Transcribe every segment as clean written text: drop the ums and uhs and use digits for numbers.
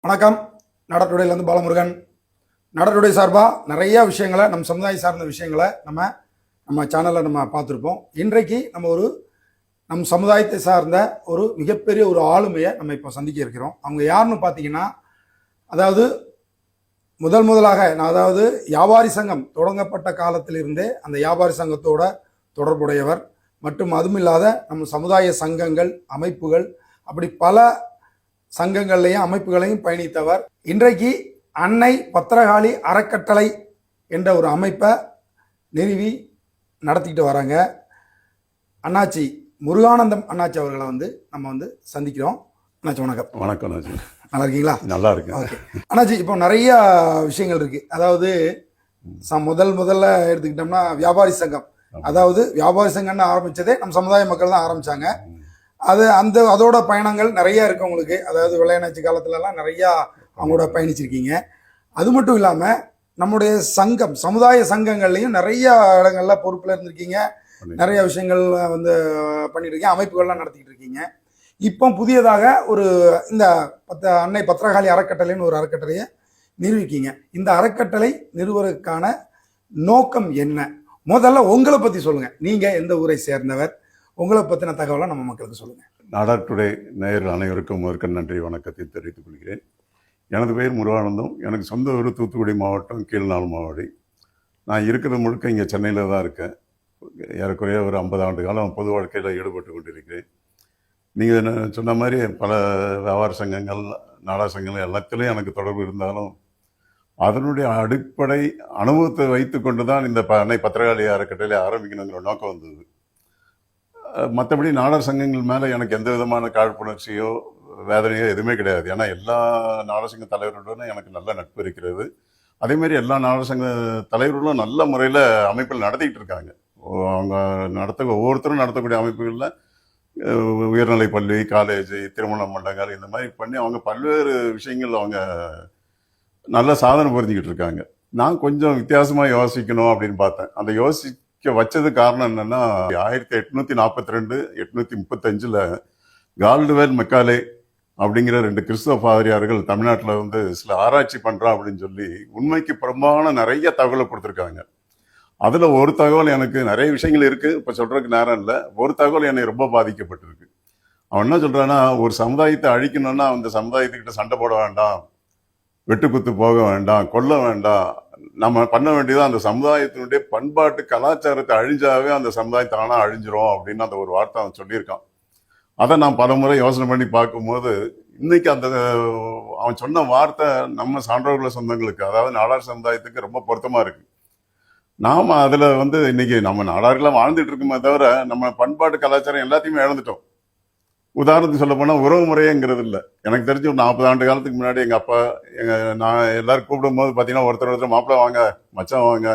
வணக்கம். நடட்டுடையிலேருந்து பாலமுருகன். நடட்டுடை சார்பாக நிறையா விஷயங்களை நம்ம சமுதாயம் சார்ந்த விஷயங்களை நம்ம சேனலில் நம்ம பார்த்துருப்போம். இன்றைக்கு நம் சமுதாயத்தை சார்ந்த ஒரு மிகப்பெரிய ஒரு ஆளுமையை நம்ம இப்போ சந்திக்க இருக்கிறோம். அவங்க யாருன்னு பார்த்தீங்கன்னா, அதாவது முதலாக வியாபாரி சங்கம் தொடங்கப்பட்ட காலத்திலிருந்தே அந்த வியாபாரி சங்கத்தோட தொடர்புடையவர் மற்றும் அதுவும் இல்லாத நம்ம சமுதாய சங்கங்கள், அமைப்புகள், அப்படி பல சங்கங்களையும் அமைப்புகளையும் பயணித்தவர். இன்றைக்கு அன்னை பத்திரகாளி அறக்கட்டளை என்ற ஒரு அமைப்பை நிறுவி நடத்திக்கிட்டு வராங்க. அண்ணாச்சி முருகானந்தம் அண்ணாச்சி அவர்களை நம்ம சந்திக்கிறோம். அண்ணாச்சி வணக்கம். வணக்கம் அண்ணாச்சி. நல்லா இருக்கீங்களா? நல்லா இருக்கு. ஓகே அண்ணாச்சி, இப்போ நிறைய விஷயங்கள் இருக்கு. அதாவது முதல்ல எடுத்துக்கிட்டோம்னா வியாபாரி சங்கம், அதாவது வியாபாரி சங்கம்னு ஆரம்பிச்சதே நம்ம சமுதாய மக்கள் தான் ஆரம்பிச்சாங்க. அதோட பயணங்கள் நிறைய இருக்கு உங்களுக்கு. அதாவது விளையாட்டு காலத்துலலாம் நிறையா அவங்களோட பயணிச்சிருக்கீங்க. அது மட்டும் இல்லாமல் நம்முடைய சமுதாய சங்கங்கள்லையும் நிறைய இடங்கள்ல பொறுப்பில் இருந்திருக்கீங்க. நிறைய விஷயங்கள் பண்ணிட்டு இருக்கீங்க, அமைப்புகள்லாம் நடத்திக்கிட்டு இருக்கீங்க. இப்போ புதியதாக இந்த அன்னை பத்திரகாளி அறக்கட்டளைன்னு ஒரு அறக்கட்டளையை நிறுவிக்கீங்க. இந்த அறக்கட்டளை நிறுவதற்கான நோக்கம் என்ன? முதல்ல உங்களை பற்றி சொல்லுங்கள். நீங்கள் எந்த ஊரை சேர்ந்தவர்? உங்களை பற்றின தகவலை நம்ம மக்களுக்கு சொல்லுங்கள். நாடாட்டுடை நேயர்கள் அனைவருக்கும் முதற்க நன்றி வணக்கத்தை தெரிவித்துக் கொள்கிறேன். எனது பெயர் முருகானந்தம். எனக்கு சொந்த ஊர் தூத்துக்குடி மாவட்டம், கீழ்நாள்மாவடி. நான் இருக்கிறது முழுக்க இங்கே சென்னையில் தான் இருக்கேன். ஏறக்குறைய ஒரு 50 ஆண்டு காலம் பொது வாழ்க்கையில் ஈடுபட்டு கொண்டிருக்கிறேன். நீங்கள் சொன்ன மாதிரி பல வியாபார சங்கங்கள், நாடக சங்கங்கள் எல்லாத்துலேயும் எனக்கு தொடர்பு இருந்தாலும் அதனுடைய அடிப்படை அனுபவத்தை வைத்து கொண்டு தான் இந்த அன்னை பத்திரகாளி அறக்கட்டளை ஆரம்பிக்கணுங்கிற நோக்கம் வந்தது. மற்றபடி நாடக சங்கங்கள் மேலே எனக்கு எந்த விதமான காழ்ப்புணர்ச்சியோ வேதனையோ எதுவுமே கிடையாது. ஏன்னா எல்லா நாடக சங்க தலைவர்களுடன் எனக்கு நல்ல நட்பு இருக்கிறது. அதேமாதிரி எல்லா நாடக சங்க தலைவர்களும் நல்ல முறையில் அமைப்பில் நடத்திக்கிட்டு இருக்காங்க. அவங்க ஒவ்வொருத்தரும் நடத்தக்கூடிய அமைப்புகளில் உயர்நிலை பள்ளி, காலேஜ், திருமண மண்டபங்கள் இந்த மாதிரி பண்ணி அவங்க பல்வேறு விஷயங்கள் அவங்க நல்ல சாதனை புரிஞ்சுக்கிட்டு இருக்காங்க. நான் கொஞ்சம் வித்தியாசமாக யோசிக்கணும் அப்படின்னு பார்த்தேன். அந்த வச்சது காரணம் என்னன்னா, 1842 1835 கால்டுவெல் மெக்காலே அப்படிங்கிற 2 கிறிஸ்தவ பாதிரியார்கள் தமிழ்நாட்டில் சில ஆராய்ச்சி பண்றோம் அப்படின்னு சொல்லி உண்மைக்கு புறம்பான நிறைய தகவலை கொடுத்துருக்காங்க. அதுல ஒரு தகவல், எனக்கு நிறைய விஷயங்கள் இருக்கு, இப்ப சொல்றதுக்கு நேரம் இல்லை. ஒரு தகவல் என்னை ரொம்ப பாதிக்கப்பட்டிருக்கு. அவன் என்ன சொல்றான்னா, ஒரு சமுதாயத்தை அழிக்கணும்னா அந்த சமுதாயத்துக்கிட்ட சண்டை போட வேண்டாம், வெட்டுக்குத்து போக வேண்டாம், கொல்ல வேண்டாம். நம்ம பண்ண வேண்டியது அந்த சமுதாயத்தினுடைய பண்பாட்டு கலாச்சாரத்தை அழிஞ்சாவே அந்த சமுதாயம் தானா அழிஞ்சிரும் அப்படின்னு அந்த ஒரு வார்த்தை அவன் சொல்லியிருக்கான். அதை நான் பல முறை யோசனை பண்ணி பார்க்கும்போது இன்னைக்கு அவன் சொன்ன வார்த்தை நம்ம சான்றோர்கள சொந்தங்களுக்கு, அதாவது நாடார் சமுதாயத்துக்கு ரொம்ப பொருத்தமா இருக்கு. நாம அதுல இன்னைக்கு நம்ம நாடார்களா வாழ்ந்துட்டு இருக்கோமே தவிர நம்ம பண்பாட்டு கலாச்சாரம் எல்லாத்தையுமே இழந்துட்டோம். உதாரணத்துக்கு சொல்ல போனால் உறவு முறையங்கிறது இல்லை. எனக்கு தெரிஞ்சு ஒரு 40 ஆண்டு காலத்துக்கு முன்னாடி எங்கள் அப்பா நான் எல்லாரும் கூப்பிடும்போது பார்த்தீங்கன்னா ஒருத்தர் மாப்பிள்ளை வாங்க, மச்சான் வாங்க,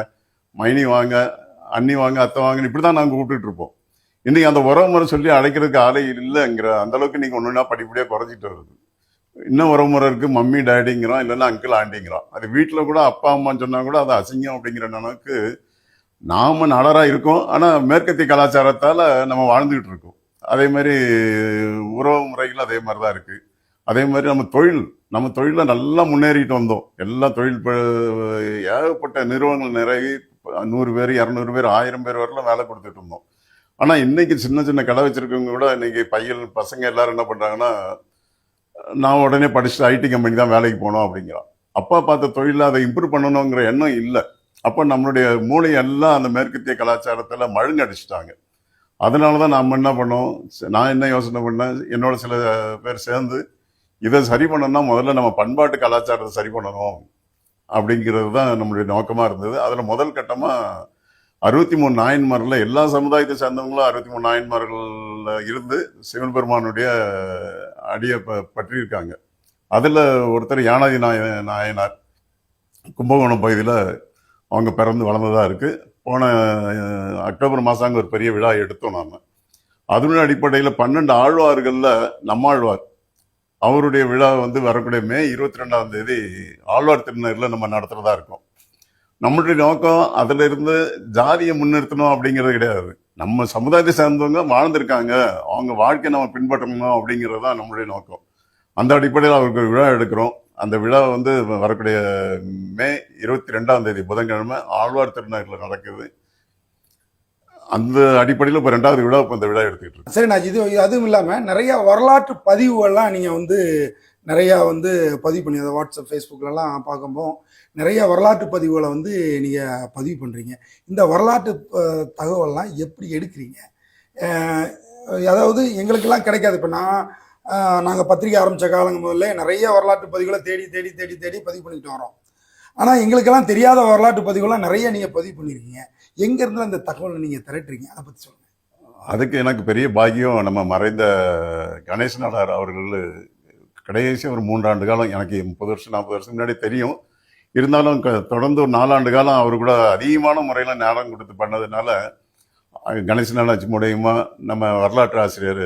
மைனி வாங்க, அண்ணி வாங்க, அத்தை வாங்கன்னு இப்படி தான் நாங்கள் கூப்பிட்டுட்டு இருப்போம். இன்றைக்கி அந்த உறவு முறை சொல்லி அழைக்கிறதுக்கு ஆளை இல்லைங்கிற அந்தளவுக்கு நீங்கள் ஒன்றுனா படிப்படியாக குறைஞ்சிட்டு வருது. இன்னும் உறவு முறை இருக்குது, மம்மி டேடிங்கிறோம், இல்லைன்னா அங்கிள் ஆண்டிங்கிறோம். அது வீட்டில் கூட அப்பா அம்மான்னு சொன்னால் கூட அது அசிங்கம் அப்படிங்கிற நினைவுக்கு நாம் நாடராக இருக்கோம். ஆனால் மேற்கத்திய கலாச்சாரத்தால் நம்ம வாழ்ந்துக்கிட்டு இருக்கோம். அதே மாதிரி உறவு முறைகள் அதே மாதிரி தான் இருக்குது. அதே மாதிரி நம்ம தொழிலில் நல்லா முன்னேறிட்டு வந்தோம். எல்லா ஏகப்பட்ட நிறுவனங்கள் நிறைய 100 பேர், 200 பேர், 1000 பேர் வரலாம் வேலை கொடுத்துட்டு இருந்தோம். ஆனால் இன்னைக்கு சின்ன கடை வச்சிருக்கவங்க கூட இன்னைக்கு பசங்க எல்லாரும் என்ன பண்ணுறாங்கன்னா, நான் உடனே படிச்சுட்டு ஐடி கம்பெனி தான் வேலைக்கு போனோம் அப்படிங்கிறான். அப்பா பார்த்த தொழிலில் அதை இம்ப்ரூவ் பண்ணணுங்கிற எண்ணம் இல்லை. அப்போ நம்மளுடைய மூளையெல்லாம் அந்த மேற்கத்திய கலாச்சாரத்தில் மழுங்கடிச்சிட்டாங்க. அதனால தான் நம்ம என்ன பண்ணோம், நான் என்ன யோசனை பண்ணேன், என்னோட சில பேர் சேர்ந்து இதை சரி பண்ணணும்னா முதல்ல நம்ம பண்பாட்டு கலாச்சாரத்தை சரி பண்ணணும் அப்படிங்கிறது தான் நம்மளுடைய நோக்கமாக இருந்தது. அதில் முதல் கட்டமாக 63 நாயன்மார்கள், எல்லா சமுதாயத்தை சேர்ந்தவங்களும் 63 நாயன்மார்கள் இருந்து சிவபெருமானுடைய அடியை பற்றியிருக்காங்க. அதில் ஒருத்தர் யானாதி நாயனார் கும்பகோணம் பகுதியில் அவங்க பிறந்து வளர்ந்ததாக இருக்குது. போன அக்டோபர் மாதம் அங்கே ஒரு பெரிய விழா எடுத்தோம் நாம். அதனுடைய அடிப்படையில் 12 ஆழ்வார்களில் நம்மாழ்வார் அவருடைய விழா வரக்கூடிய மே 22ஆம் தேதி ஆழ்வார் திருநகரில் நம்ம நடத்துகிறதா இருக்கோம். நம்மளுடைய நோக்கம் அதில் இருந்து ஜாதியை முன்னிறுத்தணும் அப்படிங்கிறது கிடையாது. நம்ம சமுதாயத்தை சேர்ந்தவங்க வாழ்ந்திருக்காங்க, அவங்க வாழ்க்கையை நம்ம பின்பற்றணும் அப்படிங்கிறது தான் நம்மளுடைய நோக்கம். அந்த அடிப்படையில் அவருக்கு விழா எடுக்கிறோம். அந்த விழா வந்து வரக்கூடிய மே 22ஆம் தேதி புதன்கிழமை ஆழ்வார் திருநகரில் நடக்குது. அந்த அடிப்படையில் இப்போ 2வது விழா இப்போ இந்த விழா எடுத்துக்கிட்டு இருக்கு. சரி நான் இது அதுவும் இல்லாமல் நிறைய வரலாற்று பதிவுகள்லாம் நீங்கள் வந்து நிறையா வந்து பதிவு பண்ணி அதை வாட்ஸ்அப் ஃபேஸ்புக்கிலலாம் பார்க்கும்போது நிறைய வரலாற்று பதிவுகளை வந்து நீங்கள் பதிவு பண்ணுறீங்க. இந்த வரலாற்று தகவல்லாம் எப்படி எடுக்கிறீங்க? அதாவது எங்களுக்கெல்லாம் கிடைக்காது. இப்போ நாங்கள் பத்திரிக்கை ஆரம்பித்த காலங்க முதல்ல நிறைய வரலாற்று பதிவுகளை தேடி தேடி தேடி தேடி பதிவு பண்ணிட்டு வரோம். ஆனால் எங்களுக்கெல்லாம் தெரியாத வரலாற்று பதிவுகள்லாம் நிறைய நீங்கள் பதிவு பண்ணியிருக்கீங்க. எங்கேருந்து அந்த தகவலை நீங்கள் திரட்டுறீங்க, அதை பற்றி சொல்லுங்கள். அதுக்கு எனக்கு பெரிய பாக்கியம், நம்ம மறைந்த கணேச நாடார் அவர்கள் கடைசி ஒரு 3 ஆண்டு காலம், எனக்கு 30 வருஷம் 40 வருஷம் முன்னாடி தெரியும். இருந்தாலும் தொடர்ந்து ஒரு 4 ஆண்டு காலம் அவர் கூட அதிகமான முறையில் நேரம் கொடுத்து பண்ணதுனால கணேச நாடாட்சி மூலியமா நம்ம வரலாற்று ஆசிரியர்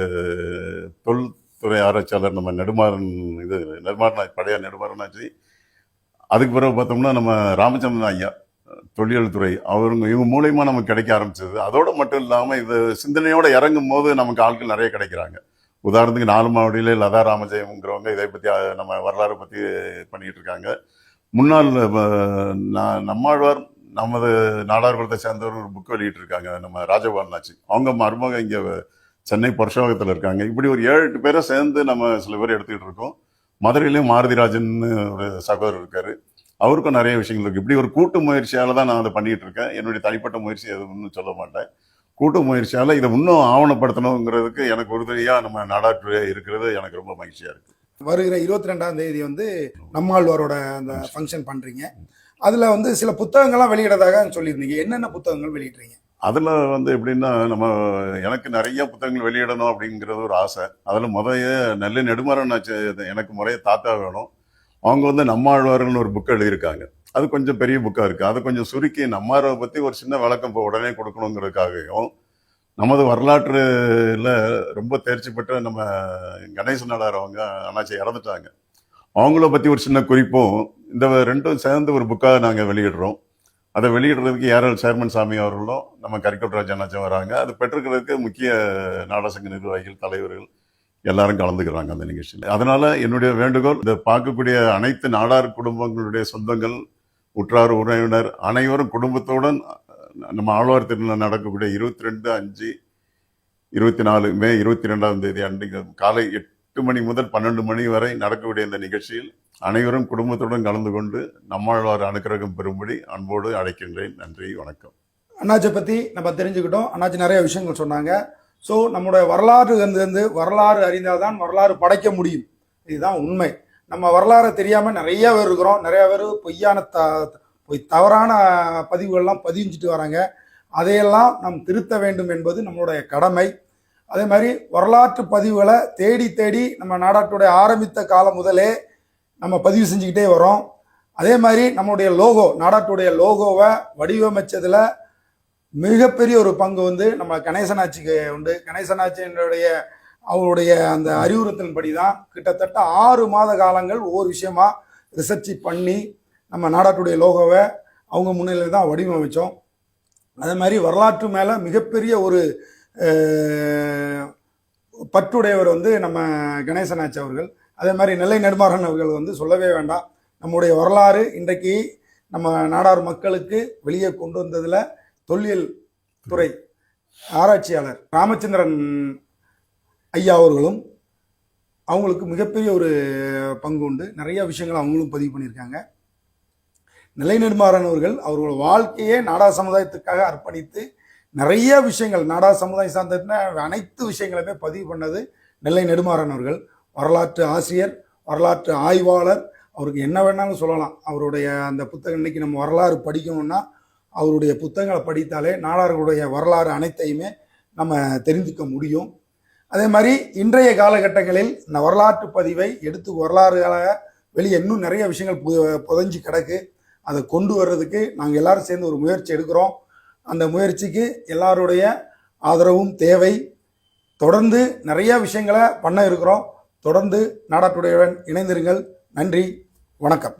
தொல்துறை ஆராய்ச்சியாளர் நம்ம நெடுமாறனாச்சி பழைய நெடுமாறனாச்சி, அதுக்கு பிறகு பார்த்தோம்னா நம்ம ராமச்சந்திரன் ஐயா தொல்லியல் துறை இவங்க மூலயமா நமக்கு கிடைக்க ஆரம்பிச்சது. அதோடு மட்டும் இல்லாமல் இது சிந்தனையோடு இறங்கும் போது நமக்கு ஆட்கள் நிறைய கிடைக்கிறாங்க. உதாரணத்துக்கு 4 மாவடியில் லதா ராமஜெயம்ங்கிறவங்க இதை பற்றி நம்ம வரலாறு பற்றி பண்ணிகிட்டு இருக்காங்க. முன்னாள் நம்மாழ்வார் நமது நாடார்குலத்தை சேர்ந்தவர் ஒரு புக் வெளியிட்டிருக்காங்க, நம்ம ராஜபாலனாச்சி. அவங்க மருமக இங்கே சென்னை புரஷோகத்தில் இருக்காங்க. இப்படி ஒரு 7-8 பேரை சேர்ந்து நம்ம சில பேர் எடுத்துக்கிட்டு இருக்கோம். மதுரையிலையும் மாருதிராஜன் ஒரு சகோதரர் இருக்காரு, அவருக்கும் நிறைய விஷயங்கள் இருக்குது. இப்படி ஒரு கூட்டு முயற்சியால் தான் நான் அதை பண்ணிகிட்டு இருக்கேன். என்னுடைய தனிப்பட்ட முயற்சி எதுவும் சொல்ல மாட்டேன். கூட்டு முயற்சியால் இதை இன்னும் ஆவணப்படுத்தணுங்கிறதுக்கு எனக்கு உறுதுணையாக நம்ம நாடாற்று இருக்கிறது எனக்கு ரொம்ப மகிழ்ச்சியாக இருக்குது. வருகிற 22ஆம் தேதி வந்து நம்மாழ்வாரோட அந்த ஃபங்க்ஷன் பண்ணுறீங்க. அதில் வந்து சில புத்தகங்கள்லாம் வெளியிடதாக சொல்லியிருந்தீங்க. என்னென்ன புத்தகங்கள் வெளியிடுறீங்க? அதில் வந்து எப்படின்னா, எனக்கு நிறைய புத்தகங்கள் வெளியிடணும் அப்படிங்கிறது ஒரு ஆசை. அதில் நெல்லை நெடுமாறனாச்சி எனக்கு முறைய தாத்தா வேணும். அவங்க வந்து நம்மாழ்வார்கள்னு ஒரு புக் எழுதியிருக்காங்க. அது கொஞ்சம் பெரிய புக்காக இருக்குது. அதை கொஞ்சம் சுருக்கி நம்மாழ்வாரை பற்றி ஒரு சின்ன விளக்கம் இப்போ உடனே கொடுக்கணுங்கிறதுக்காகவும், நமது வரலாற்றில் ரொம்ப தேர்ச்சி பெற்ற நம்ம கணேச நாடார் அவங்க அண்ணாச்சி இறந்துட்டாங்க. அவங்கள பற்றி ஒரு சின்ன குறிப்பும் இந்த 2ம் சேர்ந்து ஒரு புக்காக நாங்கள் வெளியிடுறோம். அதை வெளியிடுறதுக்கு ஏஆர்எல் சேர்மன் சாமி அவர்களும் நம்ம கரிக்கோட்டராஜ் அண்ணாச்சும் வராங்க. அது பெற்றுக்கிறதுக்கு முக்கிய நாடக நிர்வாகிகள், தலைவர்கள் எல்லாரும் கலந்துக்கிறாங்க அந்த நிகழ்ச்சியில். அதனால என்னுடைய வேண்டுகோள், இதை பார்க்கக்கூடிய அனைத்து நாடார் குடும்பங்களுடைய சொந்தங்கள், உற்றார் உறவினர் அனைவரும் குடும்பத்துடன் நம்ம ஆழ்வார் திருநாள் நடக்கக்கூடிய 22/5/24 மே 22ஆம் தேதி அன்றைக்கு காலை 8 மணி முதல் 12 மணி வரை நடக்கக்கூடிய இந்த நிகழ்ச்சியில் அனைவரும் குடும்பத்துடன் கலந்து கொண்டு நம்மாழ்வார் அனுக்கிரகம் பெறும்படி அன்போடு அழைக்கின்றேன். நன்றி, வணக்கம். அண்ணாச்சியை பற்றி நம்ம தெரிஞ்சுக்கிட்டோம். அண்ணாச்சி நிறைய விஷயங்கள் சொன்னாங்க. ஸோ நம்முடைய வரலாறு வந்து வரலாறு அறிந்தால் தான் வரலாறு படைக்க முடியும். இதுதான் உண்மை. நம்ம வரலாறை தெரியாமல் நிறைய பேர் இருக்கிறோம். நிறைய பேர் தவறான பதிவுகள்லாம் பதிஞ்சிட்டு வராங்க. அதையெல்லாம் நாம் திருத்த வேண்டும் என்பது நம்மளுடைய கடமை. அதே மாதிரி வரலாற்று பதிவுகளை தேடி தேடி நம்ம நாடாட்டுடைய ஆரம்பித்த காலம் முதலே நம்ம பதிவு செஞ்சுக்கிட்டே வரோம். அதே மாதிரி நம்மளுடைய நாடாட்டுடைய லோகோவை வடிவமைச்சதில் மிகப்பெரிய ஒரு பங்கு வந்து நம்ம கணேசனாட்சிக்கு உண்டு. கணேசனாட்சியினுடைய அவருடைய அந்த அறிவுறுத்தலின்படி தான் கிட்டத்தட்ட 6 மாத காலங்கள் ஒவ்வொரு விஷயமா ரிசர்ச் பண்ணி நம்ம நாடாட்டுடைய லோகோவை அவங்க முன்னிலையில் தான் வடிவமைச்சோம். அதே மாதிரி வரலாற்று மேலே மிகப்பெரிய ஒரு பற்றுடையவர் வந்து நம்ம கணேசனாட்சி அவர்கள். அதே மாதிரி நெல்லை நெடுமாறன் அவர்கள் வந்து சொல்லவே வேண்டாம். நம்முடைய வரலாறு இன்றைக்கு நம்ம நாடார் மக்களுக்கு வெளியே கொண்டு வந்ததில் தொல்லியல் துறை ஆராய்ச்சியாளர் ராமச்சந்திரன் ஐயா அவர்களும் அவங்களுக்கு மிகப்பெரிய ஒரு பங்கு உண்டு. நிறைய விஷயங்கள் அவங்களும் பதிவு பண்ணியிருக்காங்க. நெல்லை நெடுமாறன் அவர்கள் வாழ்க்கையே நாடார் சமுதாயத்துக்காக அர்ப்பணித்து நிறைய விஷயங்கள் நாடார் சமுதாயம் சார்ந்த அனைத்து விஷயங்களுமே பதிவு பண்ணது நெல்லை நெடுமாறன் அவர்கள். வரலாற்று ஆசிரியர், வரலாற்று ஆய்வாளர், அவருக்கு என்ன வேணாலும் சொல்லலாம். அவருடைய அந்த புத்தகம், இன்னைக்கு நம்ம வரலாறு படிக்கணும்னா அவருடைய புத்தகங்களை படித்தாலே நாடார்களுடைய வரலாறு அனைத்தையுமே நம்ம தெரிந்துக்க முடியும். அதே மாதிரி இன்றைய காலகட்டங்களில் இந்த வரலாற்று பதிவை எடுத்து வரலாறுகளை வெளியே இன்னும் நிறைய விஷயங்கள் புதைஞ்சு கிடக்கு. அதை கொண்டு வர்றதுக்கு நாங்கள் எல்லாரும் சேர்ந்து ஒரு முயற்சி எடுக்கிறோம். அந்த முயற்சிக்கு எல்லாருடைய ஆதரவும் தேவை. தொடர்ந்து நிறைய விஷயங்களை பண்ண இருக்கிறோம். தொடர்ந்து நாடாட்டுடையுடன் இணைந்திருங்கள். நன்றி, வணக்கம்.